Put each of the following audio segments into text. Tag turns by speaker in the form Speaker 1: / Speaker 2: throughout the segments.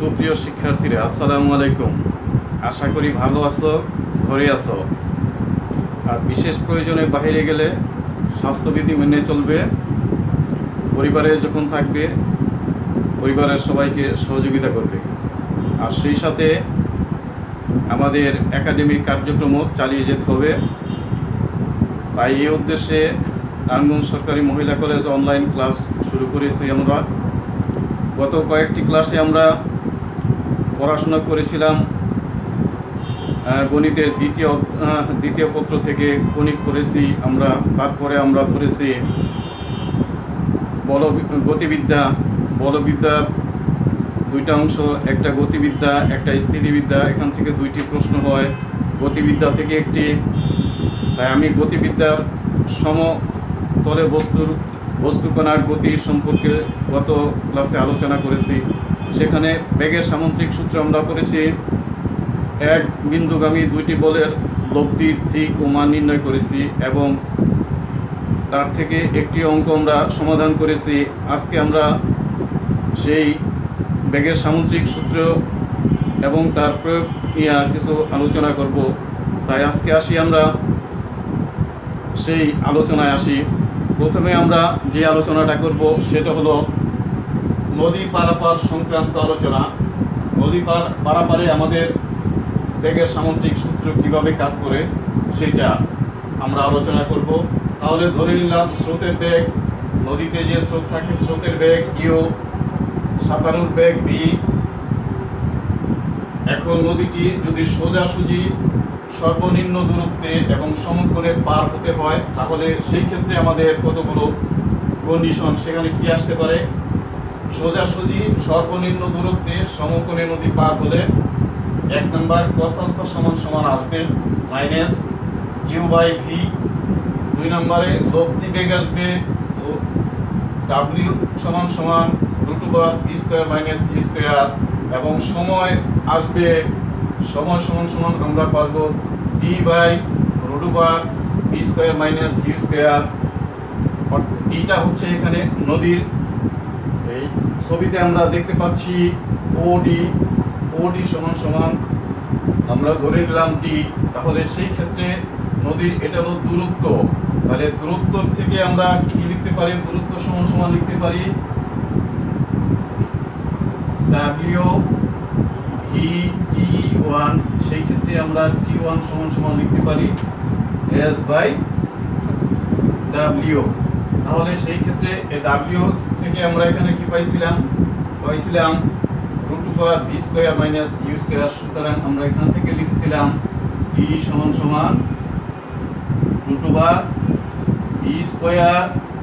Speaker 1: সুপ্রিয় শিক্ষার্থীরা, আসসালামু আলাইকুম। আশা করি ভালো আছো, ঘরে আছো। আর বিশেষ প্রয়োজনে বাইরে গেলে স্বাস্থ্যবিধি মেনে চলবে। পরিবারে যখন থাকবে, পরিবারের সবাইকে সহযোগিতা করবে। আর সেই সাথে আমাদের একাডেমিক কার্যক্রমও চালিয়ে যেতে হবে। তাই এই উদ্দেশ্যে নারায়ণগঞ্জ সরকারি মহিলা কলেজ অনলাইন ক্লাস শুরু করেছি আমরা। গত কয়েকটি ক্লাসে আমরা পড়াশোনা করেছিলাম গণিতের দ্বিতীয় পত্র থেকে গণিত করেছি আমরা। তারপরে আমরা ধরেছি বলবিদ্যা দুইটা অংশ, একটা গতিবিদ্যা, একটা স্থিতিবিদ্যা। এখান থেকে দুইটি প্রশ্ন হয়, গতিবিদ্যা থেকে একটি। তাই আমি গতিবিদ্যার সমতলে বস্তুকণার গতি সম্পর্কে গত ক্লাসে আলোচনা করেছি। সেখানে বেগের সামন্ত্রিক সূত্র আমরা করেছি। এক বিন্দুগামী দুইটি বলের লব্ধির দিক ও মান নির্ণয় করেছি এবং তার থেকে একটি অঙ্ক আমরা সমাধান করেছি। আজকে আমরা সেই বেগের সামন্ত্রিক সূত্র এবং তার প্রয়োগ নিয়ে কিছু আলোচনা করব। তাই আজকে আমরা সেই আলোচনায় আসি। প্রথমে আমরা যে আলোচনাটা করব সেটা হলো নদী পারাপার সংক্রান্ত আলোচনা। নদী পারাপারে আমাদের বেগের সামন্ত্রিক সূত্র কিভাবে কাজ করে সেটা আমরা আলোচনা করব। তাহলে ধরে নিলাম স্রোতের বেগ, নদীতে যে স্রোত থাকে স্রোতের বেগ ইউ, সাঁতারুর বেগ বি। এখন নদীটি যদি সোজাসুজি সর্বনিম্ন দূরত্বে এবং সমকোণে পার হতে হয়, তাহলে সেই ক্ষেত্রে আমাদের কতগুলো কন্ডিশন সেখানে কি আসতে পারে। সোজাসুজি সর্বনিম্ন দূরত্বে সমকোণে নদী পার হলে 1 নম্বর cos আলফা সমান আসবে মাইনাস ইউ বাই ভি। 2 নম্বরে লব্ধি বেগ আসবে ডাব্লিউ সমান root over V square minus E square. এবং সময় আসবে সময় সমান আমরা পাবো D by root over V square minus you square. এইটা হচ্ছে এখানে নদীর এই ছবিতে আমরা দেখতে পাচ্ছি ওডি সমান আমরা ধরে নিলাম ডি। তাহলে সেই ক্ষেত্রে নদীর এটা হলো দূরত্ব। তাহলে দূরত্ব থেকে আমরা কি লিখতে পারি, দূরত্ব সমান লিখতে পারি ডাব্লিউ ই টি ওয়ান। সেই ক্ষেত্রে আমরা টি ওয়ান সমান লিখতে পারি এস বাই ডাব্লিউ। তাহলে সেই ক্ষেত্রে ডাব্লিউ থেকে আমরা এখানে কি পাইছিলাম root over V square minus you square. সুতরাং আমরা এখান থেকে লিখেছিলাম টি সমান root over V square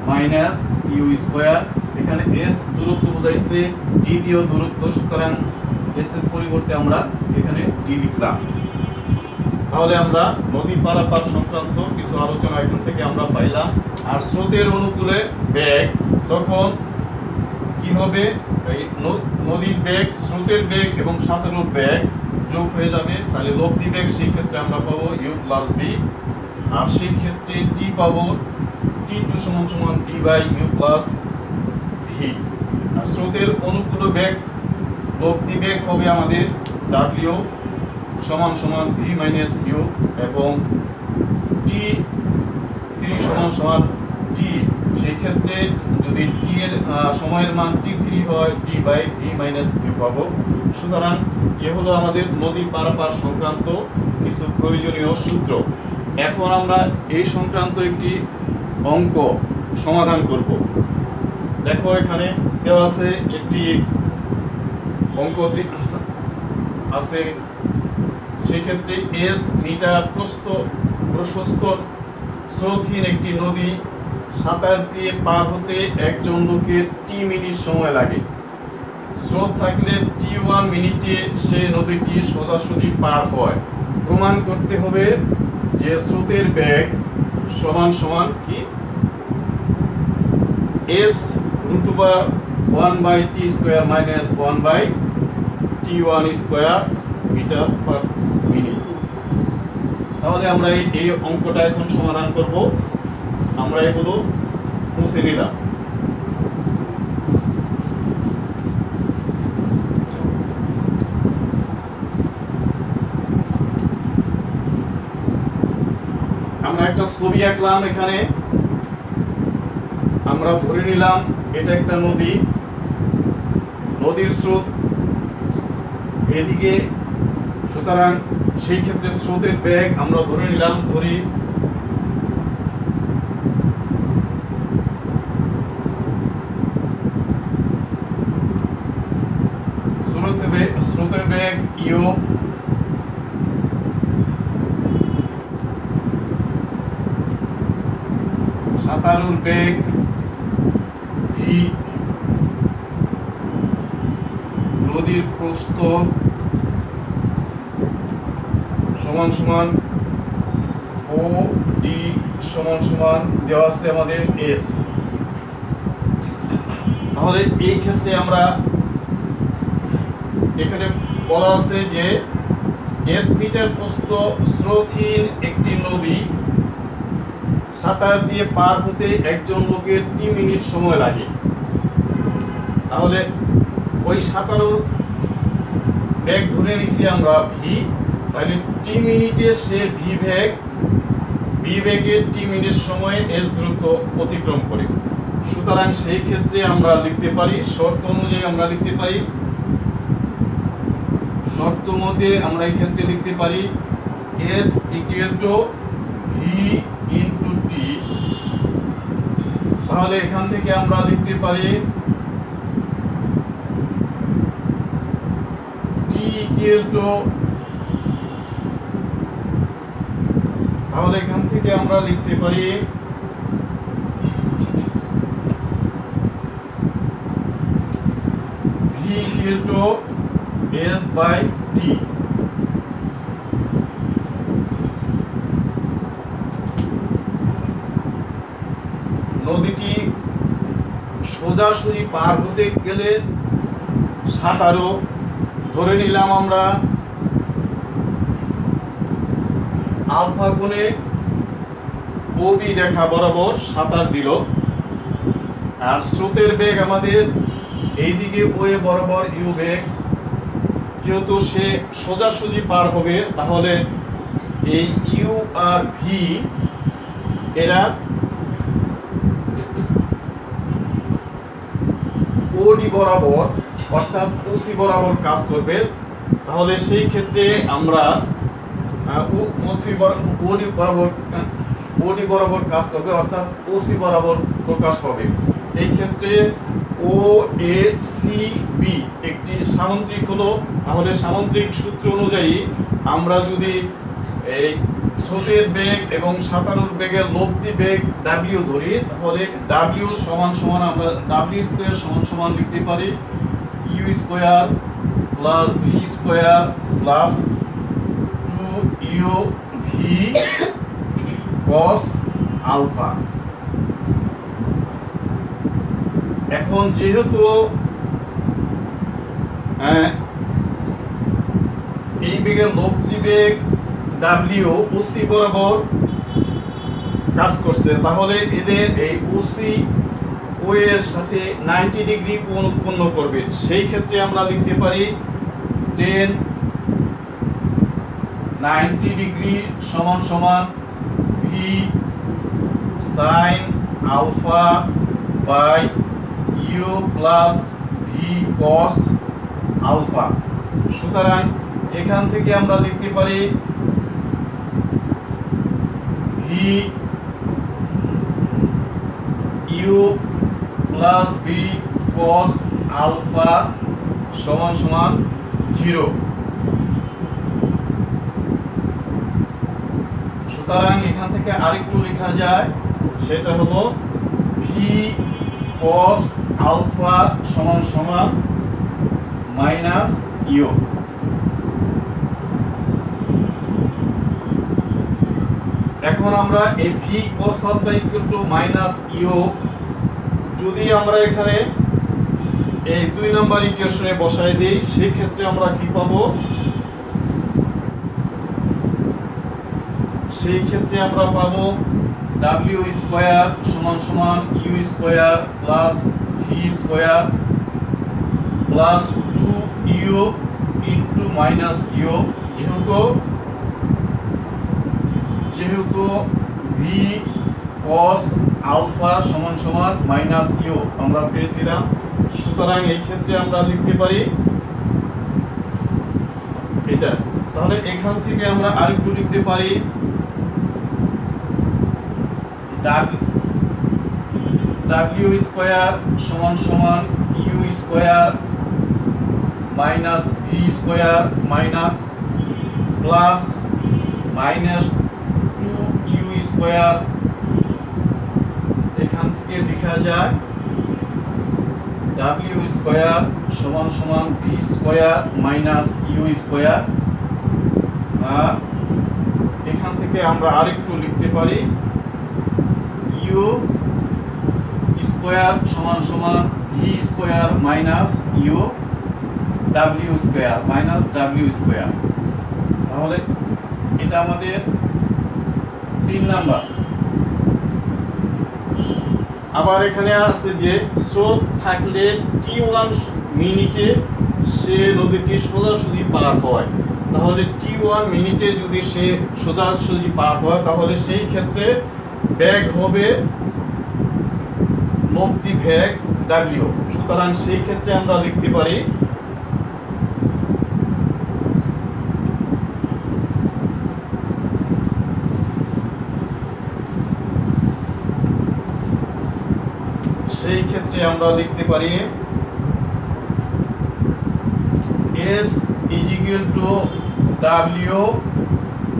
Speaker 1: minus you square. এখানে এস দূরত্ব বোঝাইছে, ডি দিয়েও দূরত্ব, সুতরাং এস এর পরিবর্তে আমরা এখানে ডি লিখলাম। তাহলে আমরা নদী পারাপার সংক্রান্ত কিছু আলোচনা এখান থেকে আমরা পাইলাম। আর স্রোতের অনুকূলে বেগ, তখন কি হবে, নদীর বেগ, স্রোতের বেগ এবং সাঁতারুর বেগ যোগ হয়ে যাবে। তাহলে লব্ধি বেগ সেই ক্ষেত্রে আমরা পাবো ইউ প্লাস বি। আর সেই ক্ষেত্রে টি পাবো টি টু সমান D by you plus V. আর স্রোতের অনুকূল বেগ, লব্ধি বেগ হবে আমাদের ডাব্লিউ সমান ভি মাইনাস ইউ এবং টি থ্রি সমান টি। সেই ক্ষেত্রে যদি টি এর সময়ের মান t3 হয় টি বাই ভি মাইনাস ইউ পাবো। সুতরাং এ হলো আমাদের নদী পারাপার সংক্রান্ত কিছু প্রয়োজনীয় সূত্র। এখন আমরা এই সংক্রান্ত একটি অঙ্ক সমাধান করব। দেখো এখানে দেওয়া আছে একটি অঙ্ক আছে। সেক্ষেত্রে এস মিটার প্রশস্ত স্রোতহীন একটি নদী সাঁতার দিয়ে পার হতে একজন লোকের টি মিনিট সময় লাগে। স্রোত থাকলে টি1 মিনিটে সে নদীটি সোজাসুজি পার হয়। প্রমাণ করতে হবে যে স্রোতের বেগ সমান কি s root over 1/t square minus 1/t1 square metre per minute. তাহলে আমরা এই অঙ্কটা এখন সমাধান করব। আমরা এগুলো মুছে নিলাম। একটা ছবি আঁকলাম। এখানে আমরা ধরে নিলাম এটা একটা নদী, নদীর স্রোত এদিকে, সুতরাং সেই ক্ষেত্রে স্রোতের বেগ আমরা ধরে নিলাম, ধরি স্রোতের বেগ ইউ, সাঁতারুর বেগ ভি, নদীর প্রস্থ সমান সমান ও ডি সমান সমান দেওয়া আছে আমাদের এস। তাহলে এই ক্ষেত্রে আমরা এখানে বলা আছে যে এস মিটার প্রস্থ স্রোতহীন একটি নদী সাঁতার দিয়ে পার হতে একজন লোকের 3 মিনিট সময় লাগে। তাহলে ওই সাঁতারুর বেগ ধরে নিছি আমরা ভি, তাহলে 3 মিনিটে সে ভি বেগে 3 মিনিট সময়ে এস দ্রুত অতিক্রম করে। সুতরাং সেই ক্ষেত্রে আমরা লিখতে পারি, শর্ত অনুযায়ী আমরা লিখতে পারি, শর্ত মতে আমরা এই ক্ষেত্রে লিখতে পারি S equal to V into টি। তাহলে এখান থেকে আমরা লিখতে পারি টি ইকুয়াল টু, তাহলে এখান থেকে আমরা লিখতে পারি V equal to S by T. নদীটি সোজাসুজি পার হতে গেলে সাঁতারু ধরে নিলাম আমরা আলফা কোণে ওবি রেখা বরাবর সাঁতার দিল, আর স্রোতের বেগ আমাদের এইদিকে ওয়ে বরাবর ইউ বেগ। যেহেতু সে সোজাসুজি পার হবে, তাহলে এই ইউ আর ভি এরা ওডি বরাবর অর্থাৎ ওসি বরাবর কাজ করবে। তাহলে সেই ক্ষেত্রে আমরা ওডি বরাবর কাজ করবে অর্থাৎ ওসি বরাবর প্রকাশ পাবে। এই ক্ষেত্রে ও এ সি বি একটি সামুদ্রিক হলো। তাহলে সামুদ্রিক সূত্র অনুযায়ী আমরা যদি এই স্রোতের বেগ এবং সাঁতারুর বেগের লব্ধি বেগ ডাব্লিউ ধরি, তাহলে ডাব্লিউ সমান সমান আমরা ডাব্লিউ স্কোয়ার সমান সমান লিখতে পারি u square plus v square plus 2 u v cos alpha. এখন যেহেতু এই বেগের লব্ধি বেগ ডাব্লিউ ওসি বরাবর কাজ করছে, তাহলে এদের এই ওসি ও এর সাথে 90 ডিগ্রি কোণ উৎপন্ন করবে। সেই ক্ষেত্রে আমরা লিখতে পারি 10 90 ডিগ্রি সমান সমান v sine alpha by you plus v cos alpha. সুতরাং এখান থেকে আমরা লিখতে পারি v u plus v cos alpha সমান সমান 0। সুতরাং এখান থেকে আরেকটু লেখা যায়, সেটা হলো ভি কস আলফা সমান সমান মাইনাস ইউ। এখন আমরা এই v cos alpha equal to minus u যদি আমরা এখানে এই 2 নম্বর ইকুয়েশনে বসাই দেই, সেই ক্ষেত্রে আমরা কি পাবো? সেই ক্ষেত্রে আমরা পাবো w স্কয়ার সমান সমান u square plus v square plus 2u into minus u। যেহেতু ভি কস আলফা সমান সমান মাইনাস ইউ আমরা পেয়েছিলাম। সুতরাং এই ক্ষেত্রে আমরা লিখতে পারি এটা। তাহলে এখান থেকে আমরা আরেকটু লিখতে পারি ডাব্লিউ স্কয়ার সমান সমান U square minus V square minus plus minus 2 U square. এখান থেকে লেখা যায় ডাব্লিউ স্কয়ার সমান সমান V square minus you square. আর এখান থেকে আমরা আরেকটু লিখতে পারি ইউ স্কয়ার সমান সমান V square minus you W square minus W square. তাহলে এটা আমাদের 3 নাম্বার। আবার এখানে আছে যে স্রোত থাকলে t1 মিনিটে সে নদীটি সোজাসুজি পার হয়। তাহলে t1 মিনিটে যদি সে সোজাসুজি পার হয় তাহলে সেই ক্ষেত্রে বেগ হবে নদী বেগ w। সুতরাং সেই ক্ষেত্রে আমরা লিখতে পারি S is equal to W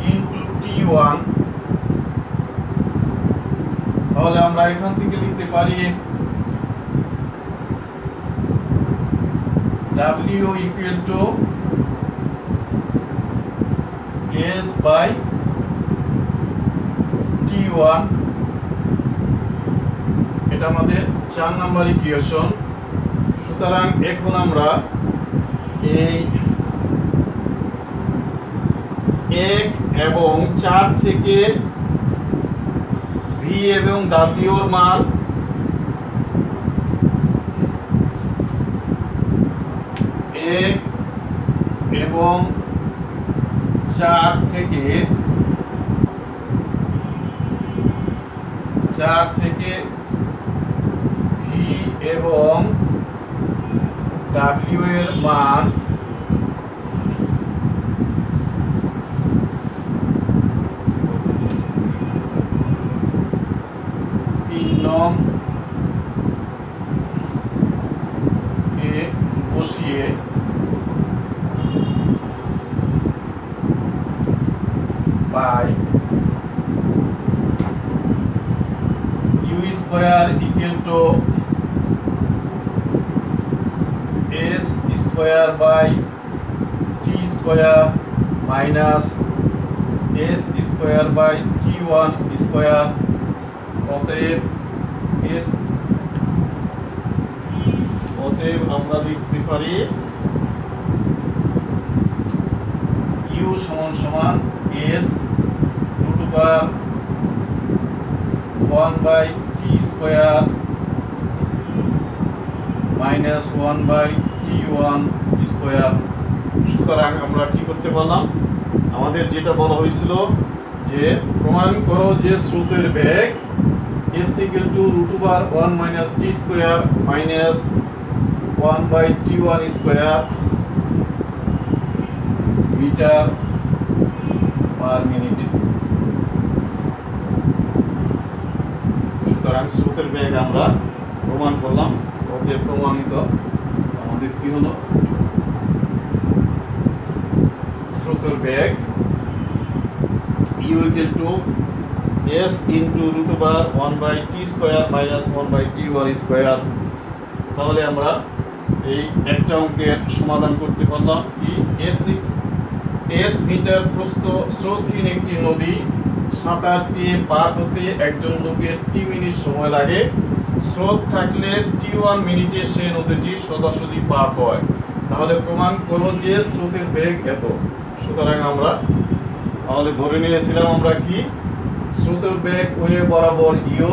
Speaker 1: into T1। তাহলে আমরা এখান থেকে লিখতে পারি W equal to S by T1। এটা আমাদের 4 নাম্বার ইকুয়েশন। সুতরাং এখন আমরা এই 1 এবং 4 থেকে ভি এবং ডাব্লিউ এর মান এবং 4 থেকে ভি এবং ডাব্লিউ এর মান বসিয়ে পাই U square equal to S square by T square minus S square by T one square. অতএব আমরা লিখতে পারি ইউ সমান সমান S root over 1 by T square minus 1 by T one square. সুতরাং আমরা কি করতে পারলাম, আমাদের যেটা বলা হয়েছিল যে প্রমাণ করো যে স্রোতের বেগ s equal to root over 1 minus t square minus 1 by t1 square meter per minute। সুতরাং স্রোতের বেগ আমরা প্রমাণ করলাম। অতএব প্রমাণিত আমাদের কি হলো, স্রোতের বেগ u equal to s into root over 1 by t square minus 1 by t1 square। তাহলে আমরা এই একটা অঙ্কের সমাধান করতে পারলাম কি s মিটার প্রস্থ স্রোতহীন একটি নদী সাঁতার দিয়ে পার হতে একজন লোকের টি মিনিট সময় লাগে। স্রোত থাকলে t1 মিনিটে সে নদীটি সোজাসুজি পার হয়। তাহলে প্রমাণ করো যে স্রোতের বেগ এত। সুতরাং আমরা তাহলে ধরে নিয়েছিলাম আমরা কি স্রোতের বেগ ওয়ে বরাবর ইউ,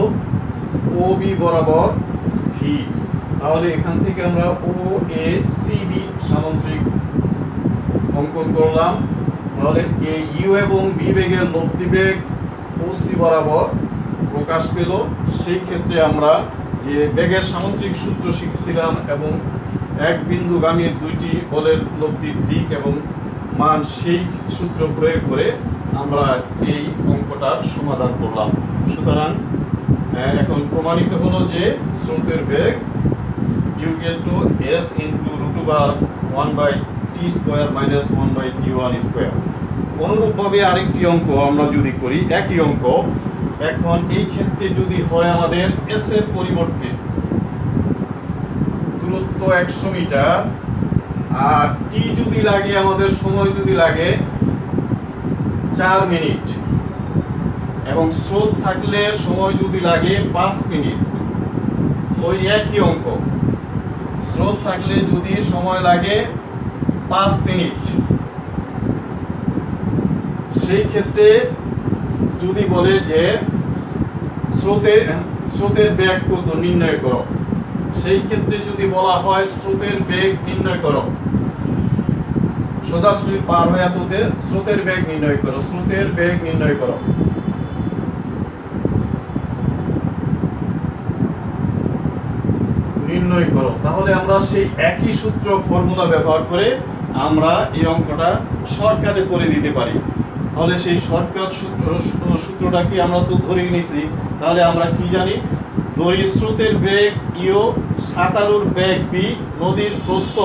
Speaker 1: ও বি বরাবর ভি। তাহলে এখান থেকে আমরা ও এ সি বি সামান্তরিক অঙ্কন করলাম। তাহলে এই ইউ এবং বি বেগের লব্ধি বেগ OC বরাবর প্রকাশ পেল। সেই ক্ষেত্রে আমরা যে বেগের সামুদ্রিক সূত্র শিখছিলাম এবং এক বিন্দুগামী দুইটি বলের লব্ধির দিক এবং মান, সেই সূত্র প্রয়োগ করে আমরা এই অঙ্কটার সমাধান করলাম। সুতরাং এখন প্রমাণিত হলো যে স্রোতের বেগ equal to s into √1/t² minus 1/t1²। অনুরূপভাবে আরেকটি অঙ্ক আমরা যদি করি, একই অঙ্ক। এখন এই ক্ষেত্রে যদি হয় আমাদের s এর পরিবর্তে দূরত্ব 100 মিটার আর t যদি লাগে, আমাদের সময় যদি লাগে 4 মিনিট এবং স্রোত থাকলে সময় যদি লাগে 5 মিনিট, ওই একই অঙ্ক। স্রোত থাকলে যদি সময় লাগে 5 মিনিট, সেই ক্ষেত্রে যদি বলে যে স্রোতের বেগ কত নির্ণয় করো, সেই ক্ষেত্রে যদি বলা হয় স্রোতের বেগ নির্ণয় করো, সোজাসুজি পার হয়ে তোদের স্রোতের বেগ নির্ণয় করো, স্রোতের বেগ নির্ণয় করো। তাহলে আমরা সেই একই সূত্র ফর্মুলা ব্যবহার করে আমরা এই অঙ্কটা শর্টকাটে করে দিতে পারি। তাহলে সেই শর্টকাট সূত্রটা কি আমরা তো ধরে নিয়েছি। তাহলে আমরা কি জানি, দড়ির স্রোতের বেগ ইউ, সাঁতারুর বেগ বি, নদীর প্রস্থ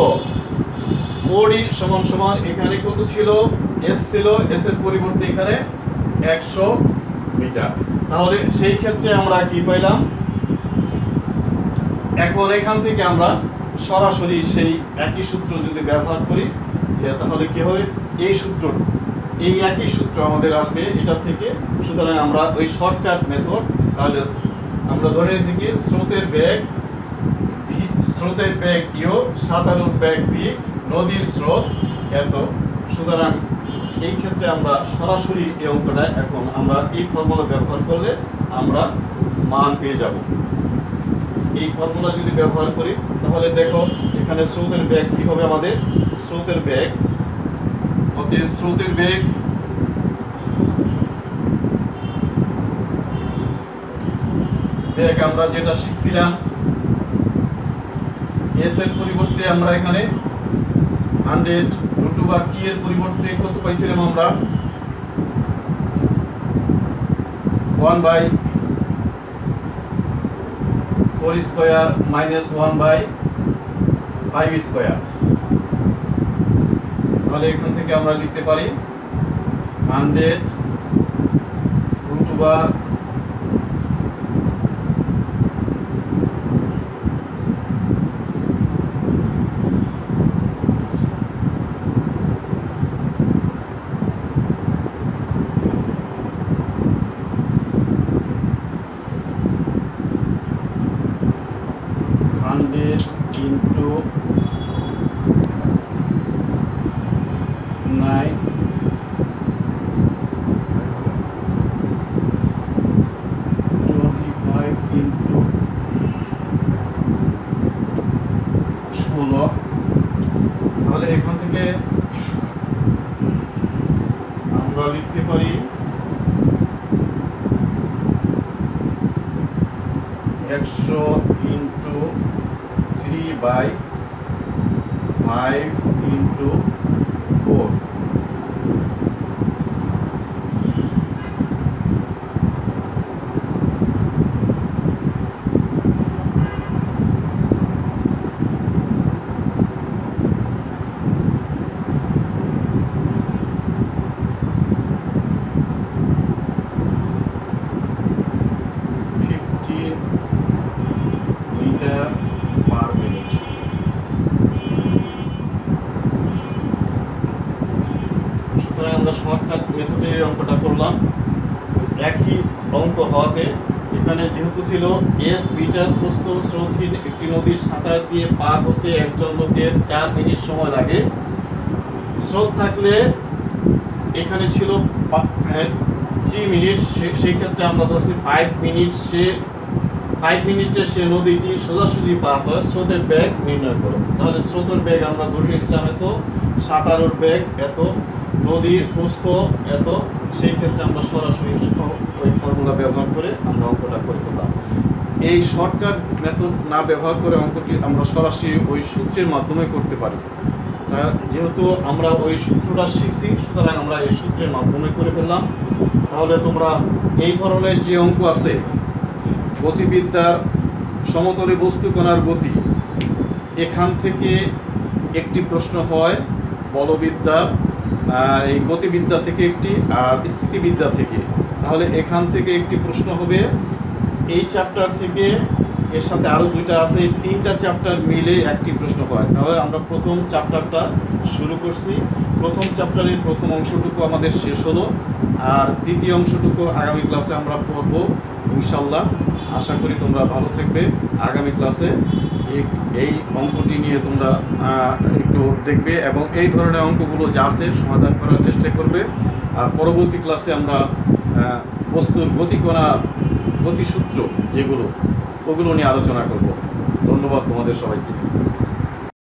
Speaker 1: ওডি সমান সমান এখানে কত ছিল, এস ছিল, এস এর পরিবর্তে এখানে 100 মিটার। তাহলে সেই ক্ষেত্রে আমরা কি পাইলাম, এখন এখান থেকে আমরা সরাসরি সেই একই সূত্র যদি ব্যবহার করি, তাহলে কি হবে, এই সূত্র, এই একই সূত্র আমাদের আসবে এটা থেকে। সুতরাং আমরা ওই শর্টকাট মেথড, তাহলে আমরা ধরে নিয়েছি কি স্রোতের বেগ ইউ, সাঁতারুর বেগ বি, নদীর স্রোত এত। সুতরাং এই ক্ষেত্রে আমরা সরাসরি এই অঙ্কটা এখন আমরা এই ফর্মুলা ব্যবহার করলে আমরা মান পেয়ে যাব। এই ফর্মুলা যদি ব্যবহার করি তাহলে দেখো এখানে স্রোতের বেগ কি হবে, আমাদের স্রোতের বেগ আমরা যেটা শিখছিলাম, এস এর পরিবর্তে আমরা এখানে 100 √t এর পরিবর্তে কত পাইছিলাম আমরা, 1/4² মাইনাস 1/5²। তাহলে এখান থেকে আমরা লিখতে পারি 100 √1/5² into 9 25 into 16। তাহলে এখান থেকে আমরা লিখতে পারি 100 into 3/5 into 4। আমরা শর্টকাট মেথডে অঙ্কটা করলাম। একই অঙ্ক হওয়াতে এখানে যেহেতু ছিল এস মিটার প্রস্থ স্রোতহীন একটি নদীর সাঁতার দিয়ে পার হতে একজন লোকের 4 মিনিট সময় লাগে, স্রোত থাকলে এখানে ছিল 3 মিনিট, সেই ক্ষেত্রে আমরা ধরছি 5 মিনিট, 5 মিনিটে সে নদীটি সোজাসুজি পার হয়, স্রোতের বেগ নির্ণয় করো। তাহলে স্রোতের বেগ আমরা ধরে নিয়েছিলাম এত, সাঁতারুর বেগ এত, নদীর প্রস্থ এত, সেই ক্ষেত্রে আমরা সরাসরি ওই ফর্মুলা ব্যবহার করে আমরা অঙ্কটা করে ফেললাম। এই শর্টকাট মেথড না ব্যবহার করে অঙ্কটি আমরা সরাসরি ওই সূত্রের মাধ্যমে করতে পারি। যেহেতু আমরা ওই সূত্রটা শিখছি, সুতরাং আমরা এই সূত্রের মাধ্যমে করে ফেললাম। তাহলে তোমরা এই ধরনের যে অঙ্ক আছে, গতিবিদ্যার সমতলে বস্তু কণার গতি, এখান থেকে একটি প্রশ্ন হয়, বলবিদ্যা এই গতিবিদ্যা থেকে একটি, আর স্থিতিবিদ্যা থেকে। তাহলে এখান থেকে একটি প্রশ্ন হবে, এই চ্যাপ্টার থেকে এর সাথে আরো দুইটা আছে, এই তিনটা চ্যাপ্টার মিলে একটি প্রশ্ন হয়। তাহলে আমরা প্রথম চ্যাপ্টারটা শুরু করছি, প্রথম চ্যাপ্টারের প্রথম অংশটুকু আমাদের শেষ হলো, আর দ্বিতীয় অংশটুকু আগামী ক্লাসে আমরা পড়ব ইনশাল্লাহ। আশা করি তোমরা ভালো থাকবে। আগামী ক্লাসে এই অঙ্কটি নিয়ে তোমরা একটু দেখবে এবং এই ধরনের অঙ্কগুলো যা আছে সমাধান করার চেষ্টা করবে। আর পরবর্তী ক্লাসে আমরা বস্তুর গতিকণা, গতিসূত্র যেগুলো, ওগুলো নিয়ে আলোচনা করব। ধন্যবাদ তোমাদের সবাইকে।